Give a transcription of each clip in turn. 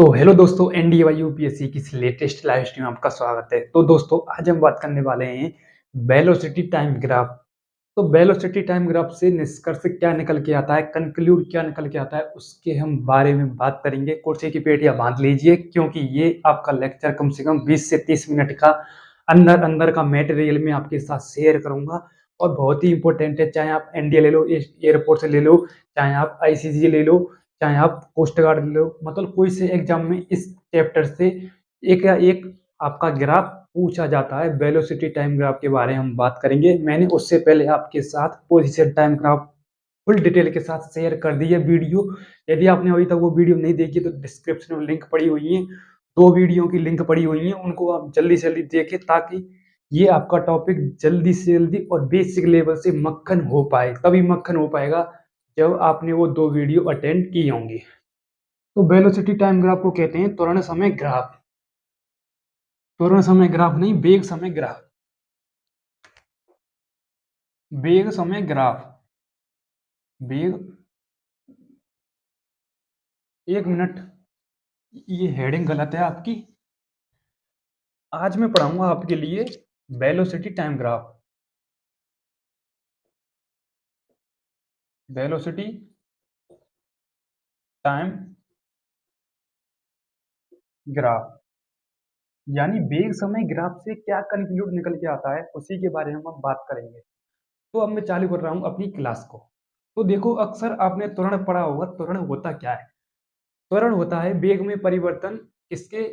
तो हेलो दोस्तों, NDA UPSC की इस लेटेस्ट लाइव स्ट्रीम में आपका स्वागत है। तो दोस्तों, आज हम बात करने वाले हैं वेलोसिटी टाइम ग्राफ। तो वेलोसिटी टाइम ग्राफ से निष्कर्ष क्या निकल के आता है, कंक्लूड क्या निकल के आता है, उसके हम बारे में बात करेंगे। कुर्सी की पेटियां बांध लीजिए, क्योंकि ये आपका लेक्चर कम से कम 20 से 30 मिनट का अंदर अंदर का मटेरियल में आपके साथ शेयर करूंगा और बहुत ही इंपॉर्टेंट है। चाहे आप एनडीए ले लो, एयरपोर्ट से ले लो, चाहे आप आईसीजी ले लो, चाहे आप कोस्ट गार्ड ले लो, मतलब कोई से एग्जाम में इस चैप्टर से एक या एक आपका ग्राफ पूछा जाता है। वेलोसिटी टाइम ग्राफ के बारे में हम बात करेंगे। मैंने उससे पहले आपके साथ position time graph full detail के साथ शेयर कर दी है वीडियो। यदि आपने अभी तक वो वीडियो नहीं देखी तो डिस्क्रिप्शन में लिंक पड़ी हुई है, 2 वीडियो की लिंक पड़ी हुई है, उनको आप जल्दी से जल्दी देखें ताकि ये आपका टॉपिक जल्दी से जल्दी और बेसिक लेवल से मक्खन हो पाए। तभी मक्खन हो पाएगा जब आपने वो 2 वीडियो अटेंड की होंगी। तो वेलोसिटी टाइम ग्राफ को कहते हैं त्वरण समय ग्राफ। त्वरण समय ग्राफ नहीं, वेग समय ग्राफ। वेग समय ग्राफ। वेग, एक मिनट, ये हेडिंग गलत है आपकी। आज मैं पढ़ाऊंगा आपके लिए velocity time graph. Velocity time graph यानी वेग समय ग्राफ से क्या कंक्लूड निकल के आता है, उसी के बारे में हम बात करेंगे। तो अब मैं चालू कर रहा हूं अपनी क्लास को। तो देखो, अक्सर आपने त्वरण पढ़ा होगा। त्वरण होता क्या है? त्वरण होता है वेग में परिवर्तन, किसके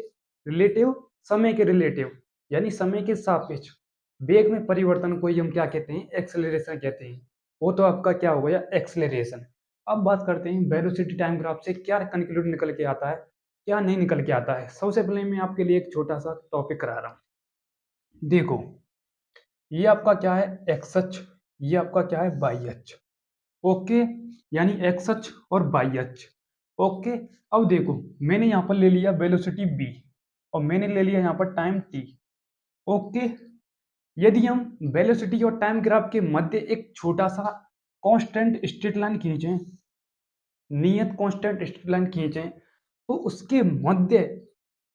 रिलेटिव? समय के रिलेटिव, यानी समय के सापेक्ष वेग में परिवर्तन को ही हम क्या कहते हैं? एक्सेलरेशन कहते हैं। वो तो आपका क्या हो गया? एक्सेलरेशन। अब बात करते हैं वेलोसिटी टाइम ग्राफ से क्या कंक्लूड निकल के आता है, क्या नहीं निकल के आता है। सबसे पहले मैं आपके लिए एक छोटा सा टॉपिक करा रहा हूँ। देखो, ये आपका क्या है? एक्स अक्ष। ये आपका क्या है? वाई अक्ष। ओके, यानी एक्स अक्ष और वाई अक्ष। ओके, अब देखो, मैंने यहाँ पर ले लिया वेलोसिटी v और मैंने ले लिया यहाँ पर टाइम t। ओके, यदि हम वेलोसिटी और टाइम ग्राफ के मध्य एक छोटा सा कांस्टेंट स्ट्रेट लाइन खींचें, नियत कांस्टेंट स्ट्रेट लाइन खींचें, तो उसके मध्य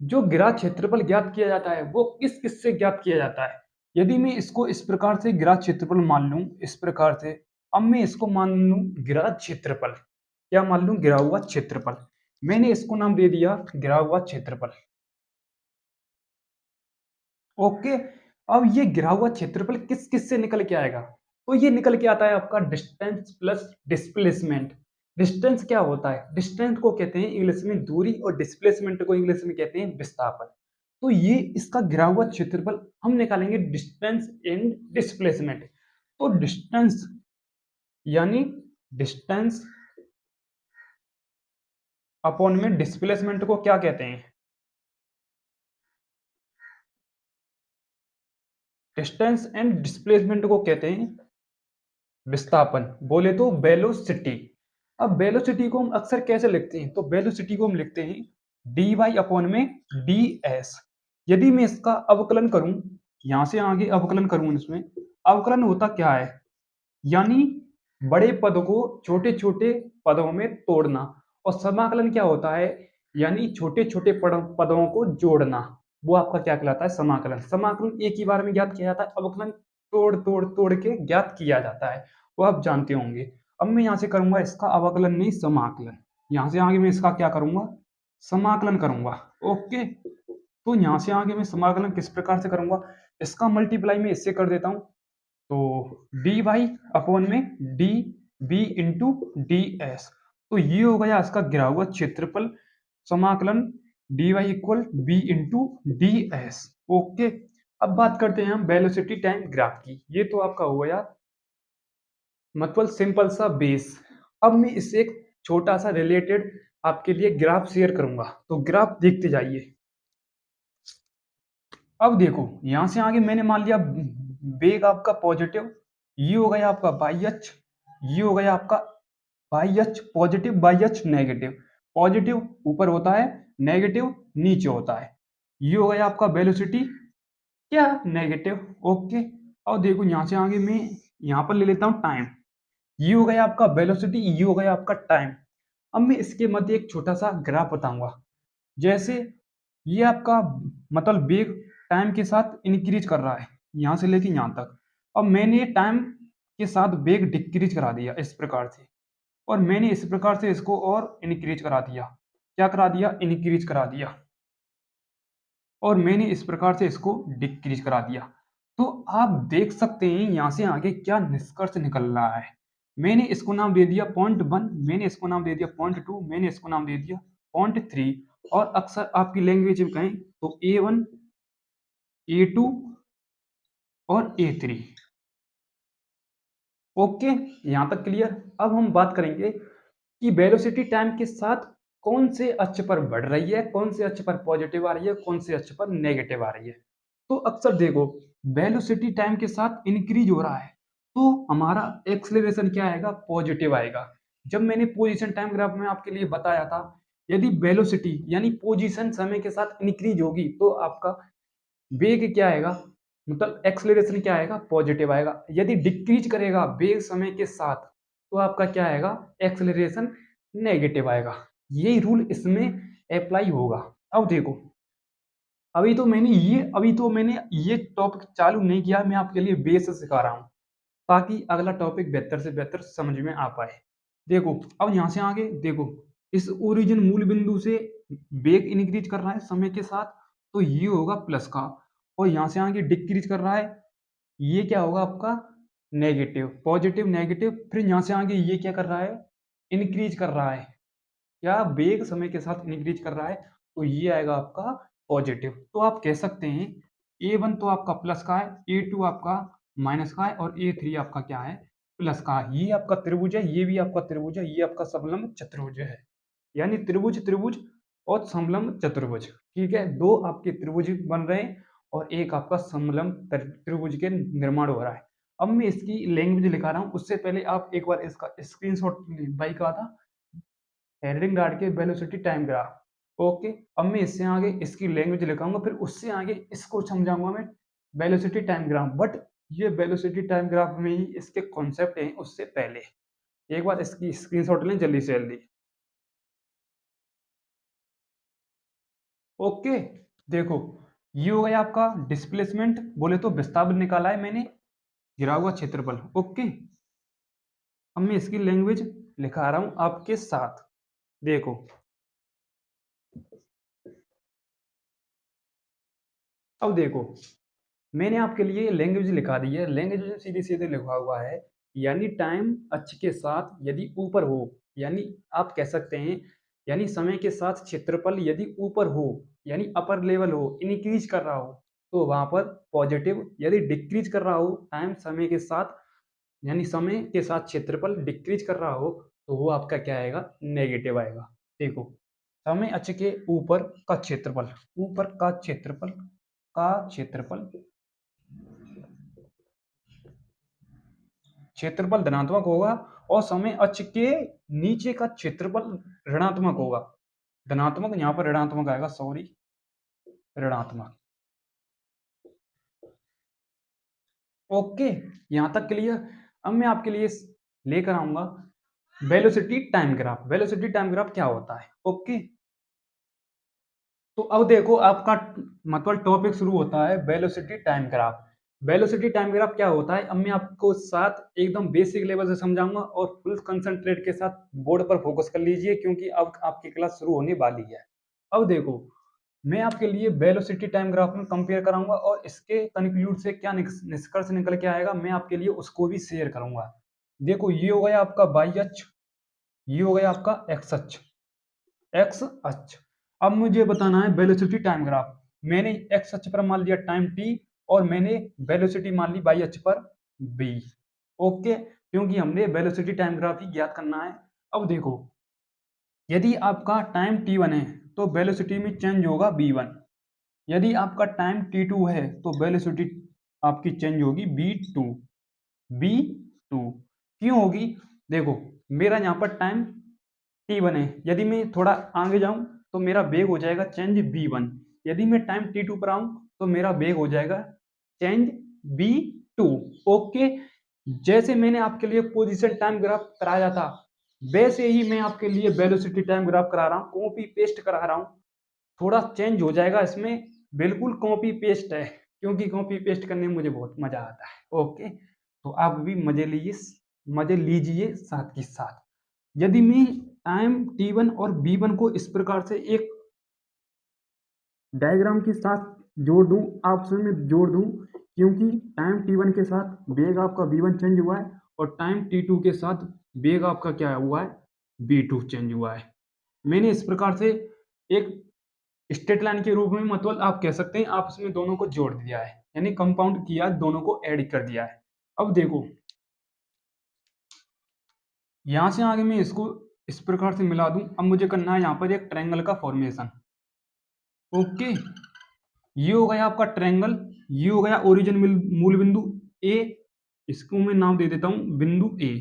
जो ग्राफ क्षेत्रफल ज्ञात किया जाता है वो किस किस से ज्ञात किया जाता है? यदि मैं इसको इस प्रकार से ग्राफ क्षेत्रफल मान लूं, इस प्रकार से, अब मैं इसको मान लूं ग्राफ क्षेत्रफल। क्या मान लूं? गिरा हुआ क्षेत्रफल। मैंने इसको नाम दे दिया गिरा हुआ क्षेत्रफल। ओके, अब ये गिरा हुआ क्षेत्रफल किस किस से निकल के आएगा? तो ये निकल के आता है आपका डिस्टेंस प्लस डिस्प्लेसमेंट। डिस्टेंस क्या होता है? डिस्टेंस को कहते हैं इंग्लिश में दूरी और डिस्प्लेसमेंट को इंग्लिश में कहते हैं विस्थापन। तो ये इसका गिरा हुआ क्षेत्रफल हम निकालेंगे डिस्टेंस एंड डिस्प्लेसमेंट। तो डिस्टेंस यानी डिस्टेंस अपॉन में डिस्प्लेसमेंट को क्या कहते हैं? डिस्टेंस एंड डिस्प्लेसमेंट को कहते हैं विस्थापन, बोले तो वेलोसिटी। अब वेलोसिटी को हम अक्सर कैसे लिखते हैं? तो वेलोसिटी को हम लिखते हैं डी वाई अपॉन में डी एस। यदि मैं इसका अवकलन करूं, यहां से आगे अवकलन करूं, इसमें अवकलन होता क्या है? यानी बड़े पद को छोटे छोटे पदों में तोड़ना। और समाकलन क्या होता है? यानी छोटे छोटे पदों को जोड़ना। वो आपका क्या कहलाता है? समाकलन। समाकलन एक ही बार में ज्ञात किया जाता है, अवकलन तोड़ तोड़ तोड़ के ज्ञात किया जाता है, वो आप जानते होंगे। अब मैं यहाँ से करूंगा इसका अवकलन नहीं समाकलन। यहाँ से आगे मैं इसका क्या करूंगा? समाकलन करूंगा। ओके, तो यहाँ से आगे मैं समाकलन किस प्रकार से करूंगा? इसका मल्टीप्लाई में इससे कर देता हूँ। तो डी वाई अपॉन में D B into D S. तो ये हो गया इसका गिरा हुआ क्षेत्रफल। समाकलन D Y equal B into D S. Okay, अब बात करते हैं हम वेलोसिटी टाइम ग्राफ की। ये तो आपका हो गया मतलब सिंपल सा बेस। अब मैं इससे एक छोटा सा रिलेटेड आपके लिए ग्राफ शेयर करूंगा, तो ग्राफ देखते जाइए। अब देखो, यहां से आगे मैंने मान लिया वेग आपका पॉजिटिव, ये हो गया आपका वाई अक्ष, ये हो गया आपका वाई अक्ष पॉजिटिव, वाई अक्ष नेगेटिव। पॉजिटिव ऊपर होता है, नेगेटिव नीचे होता है। ये हो गया आपका वेलोसिटी क्या? नेगेटिव। ओके, और देखो यहां से आगे मैं यहां पर ले लेता हूं टाइम। ये हो गया आपका वेलोसिटी, ये हो गया आपका टाइम। अब मैं इसके मध्य एक छोटा सा ग्राफ बताऊंगा जैसे ये आपका मतलब वेग टाइम के साथ इंक्रीज कर रहा है यहाँ से लेके यहाँ तक। अब मैंने टाइम के साथ वेग डिक्रीज करा दिया इस प्रकार से, और मैंने इस प्रकार से इसको और इंक्रीज करा दिया। क्या करा दिया? इंक्रीज करा दिया। और मैंने इस प्रकार से इसको डिक्रीज करा दिया। तो आप देख सकते हैं यहाँ से आगे क्या निष्कर्ष निकल रहा है। मैंने इसको नाम दे दिया पॉइंट 1, मैंने इसको नाम दे दिया पॉइंट 2, मैंने इसको नाम दे दिया पॉइंट 3, और अक्सर आपकी लैंग्वेज में कहें तो A1, A2 और A3। ओके, यहाँ तक क्लियर। अब हम बात करेंगे कि वेलोसिटी टाइम के साथ कौन से अक्ष पर बढ़ रही है, कौन से अक्ष पर पॉजिटिव आ रही है, कौन से अक्ष पर नेगेटिव आ रही है। तो अक्सर देखो वेलोसिटी टाइम के साथ इंक्रीज हो रहा है तो हमारा एक्सेलरेशन क्या आएगा? पॉजिटिव आएगा। जब मैंने पोजीशन टाइम ग्राफ में आपके लिए बताया था, यदि वेलोसिटी यानी पोजीशन समय के साथ इंक्रीज होगी तो आपका वेग क्या आएगा, मतलब एक्सेलरेशन क्या आएगा? पॉजिटिव आएगा। यदि डिक्रीज करेगा वेग समय के साथ तो आपका क्या आएगा? एक्सेलरेशन नेगेटिव आएगा। यही रूल इसमें अप्लाई होगा। अब देखो अभी तो मैंने ये टॉपिक चालू नहीं किया, मैं आपके लिए बेस सिखा रहा हूँ ताकि अगला टॉपिक बेहतर से बेहतर समझ में आ पाए। देखो अब यहाँ से आगे देखो, इस ओरिजिन मूल बिंदु से वेग इंक्रीज कर रहा है समय के साथ तो ये होगा प्लस का, और यहाँ से आगे डिक्रीज कर रहा है ये क्या होगा आपका? नेगेटिव। पॉजिटिव नेगेटिव, फिर यहाँ से आगे ये क्या कर रहा है? इंक्रीज कर रहा है। क्या वेग समय के साथ इंक्रीज कर रहा है तो ये आएगा आपका पॉजिटिव। तो आप कह सकते हैं A1 तो आपका प्लस का है, A2 आपका माइनस का है, और A3 आपका क्या है? प्लस का है। ये आपका त्रिभुज है, ये भी आपका त्रिभुज है, ये आपका समलंब चतुर्भुज है। यानी त्रिभुज त्रिभुज और समलंब चतुर्भुज। ठीक है, दो आपके त्रिभुज बन रहे हैं और एक आपका समलंब त्रिभुज के निर्माण हो रहा है। अब मैं इसकी लैंग्वेज लिखा रहा हूँ, उससे पहले आप एक बार इसका स्क्रीनशॉट भाई कहा था हेरिंग डार्ट के वेलोसिटी टाइम ग्राफ। ओके, अब मैं इससे आगे इसकी लैंग्वेज लिखाऊंगा, फिर उससे आगे इसको समझाऊंगा मैं वेलोसिटी टाइम ग्राफ। बट ये वेलोसिटी टाइम ग्राफ में ही इसके कॉन्सेप्ट हैं उससे पहले। एक बार इसकी स्क्रीनशॉट लें जल्दी से जल्दी। ओके, देखो ये हो गया आपका डिस्प्लेसमेंट, बोले तो विस्थापन निकाला है मैंने, गिरा हुआ क्षेत्रफल। ओके, अब मैं इसकी लैंग्वेज लिखा रहा हूं आपके साथ। देखो अब देखो मैंने आपके लिए लैंग्वेज लिखा दी है। लैंग्वेज में सीधे सीधे लिखा हुआ है, यानी टाइम अक्ष के साथ यदि ऊपर हो, यानी आप कह सकते हैं यानी समय के साथ क्षेत्रफल यदि ऊपर हो यानी अपर लेवल हो, इंक्रीज कर रहा हो तो वहां पर पॉजिटिव, यदि डिक्रीज कर रहा हो टाइम समय के साथ यानी समय के साथ क्षेत्रफल डिक्रीज कर रहा हो तो वो आपका क्या आएगा? नेगेटिव आएगा। देखो समय अक्ष के ऊपर का क्षेत्रफल, ऊपर का क्षेत्रफल का क्षेत्रफल क्षेत्रफल धनात्मक होगा, और समय अक्ष के नीचे का क्षेत्रफल ऋणात्मक होगा। धनात्मक यहाँ पर ऋणात्मक आएगा, सॉरी ऋणात्मक। ओके, यहाँ तक क्लियर। अब मैं आपके लिए लेकर आऊंगा velocity time graph. Velocity time graph क्या होता है? ओके, तो अब देखो आपका मतलब टॉपिक शुरू होता है velocity time graph. Velocity time graph क्या होता है अब मैं आपको साथ एकदम बेसिक लेवल से समझाऊंगा, और फुल कंसंट्रेट के साथ बोर्ड पर फोकस कर लीजिए क्योंकि अब आपकी क्लास शुरू होने वाली है। अब देखो मैं आपके लिए वेलोसिटी टाइम ग्राफ में कंपेयर कराऊंगा और इसके कंक्लूड से क्या निष्कर्ष निकल के आएगा मैं आपके लिए उसको भी शेयर करूंगा। देखो ये हो गया आपका वाई अक्ष, ये हो गया आपका एक्स अक्ष, एक्स अक्ष। अब मुझे बताना है वेलोसिटी टाइम ग्राफ। मैंने एक्स अक्ष पर मान लिया टाइम टी, और मैंने वेलोसिटी मान ली वाई अक्ष पर बी। ओके, क्योंकि हमने वेलोसिटी टाइम ग्राफ ही ज्ञात करना है। अब देखो यदि आपका टाइम t1 है तो वेलोसिटी में चेंज होगा v1। यदि आपका टाइम t2 है तो वेलोसिटी आपकी चेंज होगी v2। v2 क्यों होगी? देखो मेरा यहाँ पर टाइम t1 है, यदि मैं थोड़ा आगे जाऊं तो मेरा वेग हो जाएगा चेंज v1। यदि मैं टाइम t2 पर आऊं तो मेरा वेग हो जाएगा चेंज v2। ओके, जैसे मैंने आपके लिए पोजीशन टाइम ग्राफ कराया था वैसे ही मैं आपके लिए वेलोसिटी टाइम ग्राफ करा रहा हूँ, कॉपी पेस्ट करा रहा हूँ। थोड़ा चेंज हो जाएगा इसमें, बिल्कुल कॉपी पेस्ट है, क्योंकि कॉपी पेस्ट करने में मुझे बहुत मज़ा आता है। ओके, तो आप भी मज़े लीजिए साथ के साथ। यदि मैं टाइम T1 और B1 को इस प्रकार से एक डायग्राम के साथ जोड़ दूं, आपस में जोड़ दूं, क्योंकि टाइम T1 के साथ वेग आपका V1 चेंज हुआ है और टाइम T2 के साथ वेग आपका क्या हुआ है, V2 चेंज हुआ है। मैंने इस प्रकार से एक स्ट्रेट लाइन के रूप में, मतलब आप कह सकते हैं आपस में दोनों को जोड़ दिया है, यानी कंपाउंड किया, दोनों को ऐड कर दिया है। अब देखो, यहां से आगे मैं इसको इस प्रकार से मिला दूं। अब मुझे करना है यहाँ पर एक ट्रायंगल का फॉर्मेशन। ओके, ये हो गया आपका ट्रायंगल, ये हो गया ओरिजिन मूल बिंदु ए, इसको मैं नाम दे देता हूं बिंदु ए।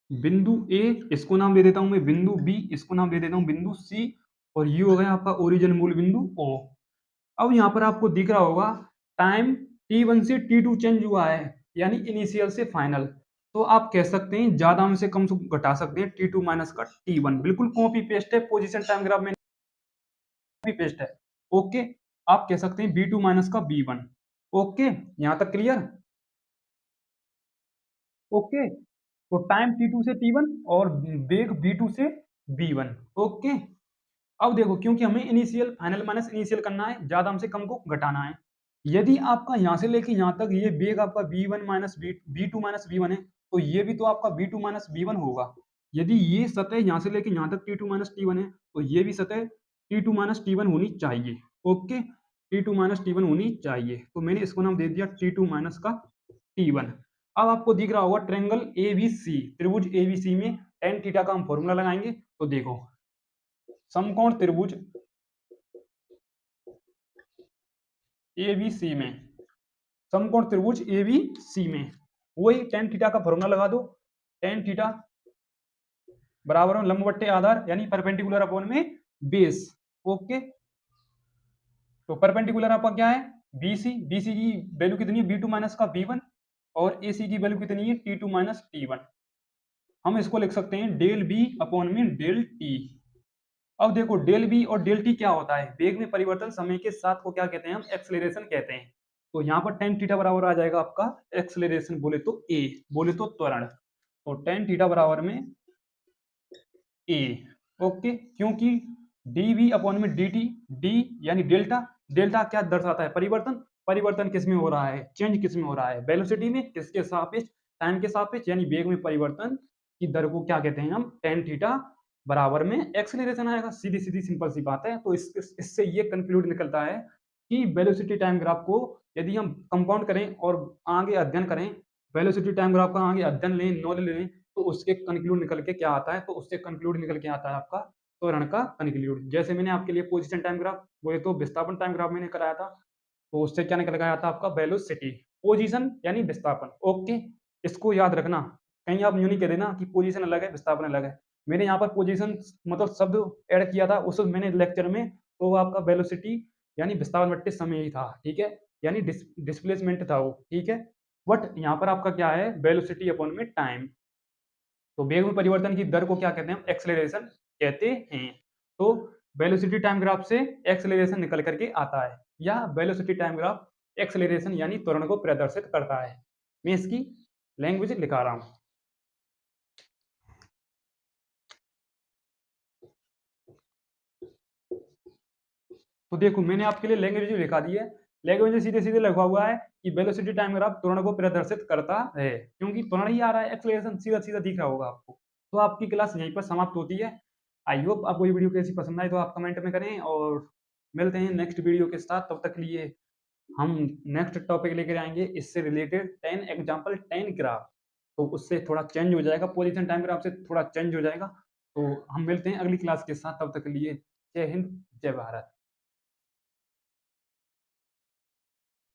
बिंदु ए इसको नाम दे देता हूं मैं बिंदु बी, इसको नाम दे देता हूं बिंदु सी, और ये हो गया आपका ओरिजिन मूल बिंदु ओ। अब यहाँ पर आपको दिख रहा होगा टाइम T1 से T2 चेंज हुआ है, यानी इनिशियल से फाइनल। तो आप कह सकते हैं ज्यादा में से कम से घटा सकते हैं T2 माइनस का T1, बिल्कुल कॉपी पेस्ट है, पोजीशन टाइम ग्राफ में कॉपी पेस्ट है। ओके, आप कह सकते हैं B2 माइनस का B1। ओके, यहाँ तक क्लियर। ओके, तो टाइम T2 से T1 और वेग B2 से B1। ओके, अब देखो, क्योंकि हमें इनिशियल फाइनल माइनस इनिशियल करना है, ज्यादा हमसे कम को घटाना है। यदि आपका यहाँ से लेके यहाँ तक ये वेग आपका B1 minus B2 minus B1 है, तो ये भी तो आपका B2 माइनस B1 होगा। यदि ये सतह यहाँ से लेके यहाँ तक T2 माइनस T1 है, तो ये भी सतह T2 माइनस T1 होनी चाहिए। ओके, T2 माइनस T1 होनी चाहिए, तो मैंने इसको नाम दे दिया T2 माइनस का T1। अब आपको दिख रहा होगा ट्रायंगल ABC, त्रिभुज ABC में tan थीटा का हम फॉर्मूला लगाएंगे। तो देखो, समकोण त्रिभुज ABC में, समकोण त्रिभुज ABC में वही tan थीटा का फॉर्मूला लगा दो। tan थीटा बराबर में लंब बट्टे आधार, यानी परपेंडिकुलर अपॉन में बेस। ओके, तो परपेंडिकुलर आपका क्या है, BC की वैल्यू कितनी है, B2 माइनस का B1, और AC की वैल्यू कितनी है, T2 माइनस T1। हम इसको लिख सकते हैं डेल B अपॉन में डेल T। अब देखो, डेल बी और डेल टी क्या होता है, वेग में परिवर्तन समय के साथ को क्या कहते हैं, हम एक्सेलरेशन कहते हैं। तो यहाँ पर tan थीटा बराबर आ जाएगा आपका एक्सेलरेशन, बोले तो ए, बोले तो त्वरण। तो tan थीटा बराबर में ए। ओके, क्योंकि डी वी अपॉन में डी टी, डी यानी डेल्टा, डेल्टा क्या दर्शाता है, परिवर्तन। परिवर्तन किस में हो रहा है, चेंज किस में हो रहा है, वेलोसिटी में, किसके सापेक्ष, टाइम के सापेक्ष, यानी वेग में परिवर्तन की दर को क्या कहते हैं हम, tan थीटा बराबर में एक्सेलरेशन आएगा। सीधी सीधी सिंपल सी बात है। तो इससे ये कंक्लूड निकलता है कि वेलोसिटी टाइम ग्राफ को यदि हम कंपाउंड करें और आगे अध्ययन करें, वेलोसिटी टाइम ग्राफ का आगे अध्ययन लें, नॉलेज लें, तो उसके कंक्लूड निकल के क्या आता है, तो उससे कंक्लूड निकल के आता है आपका त्वरण का कंक्लूड। जैसे मैंने आपके लिए पोजीशन टाइम ग्राफ, वो तो विस्थापन टाइम ग्राफ मैंने कराया था, तो उससे क्या निकल गया था आपका वेलोसिटी। पोजीशन यानी विस्थापन। ओके, इसको याद रखना, कहीं आप यूं नहीं कह देना कि पोजीशन अलग है विस्थापन अलग है। मैंने यहाँ पर पोजीशन मतलब शब्द ऐड किया था उस मैंने लेक्चर में, तो वो आपका वेलोसिटी यानी विस्थापन बट्टे समय ही था, ठीक है, यानी डिस्प्लेसमेंट था वो, ठीक है। बट यहाँ पर आपका क्या है, वेलोसिटी अपॉन में टाइम। तो वेग में परिवर्तन की दर को क्या कहते हैं, हम एक्सेलरेशन कहते हैं। तो वेलोसिटी टाइम ग्राफ से एक्सेलरेशन निकल करके आता है, या वेलोसिटी टाइम ग्राफ एक्सेलरेशन यानी त्वरण को प्रदर्शित करता है। मैं इसकी लैंग्वेज लिखा रहा हूं। तो देखो, मैंने आपके लिए लैंग्वेज लिखा दी है। लैंग्वेज सीधे सीधे लिखा हुआ है कि वेलोसिटी टाइम ग्राफ त्वरण को प्रदर्शित करता है, क्योंकि त्वरण ही आ रहा है, एक्सेलरेशन सीधा सीधा दिख रहा होगा आपको। तो आपकी क्लास यहीं पर समाप्त होती है। आई होप आपको ये वीडियो कैसी पसंद आई, तो आप कमेंट में करें, और मिलते हैं नेक्स्ट वीडियो के साथ। तब तक के लिए हम नेक्स्ट टॉपिक लेकर आएंगे, इससे रिलेटेड 10 एग्जाम्पल 10 ग्राफ। तो उससे थोड़ा चेंज हो जाएगा, पोजीशन टाइम ग्राफ से थोड़ा चेंज हो जाएगा। तो हम मिलते हैं अगली क्लास के साथ, तब तक के लिए जय हिंद, जय भारत।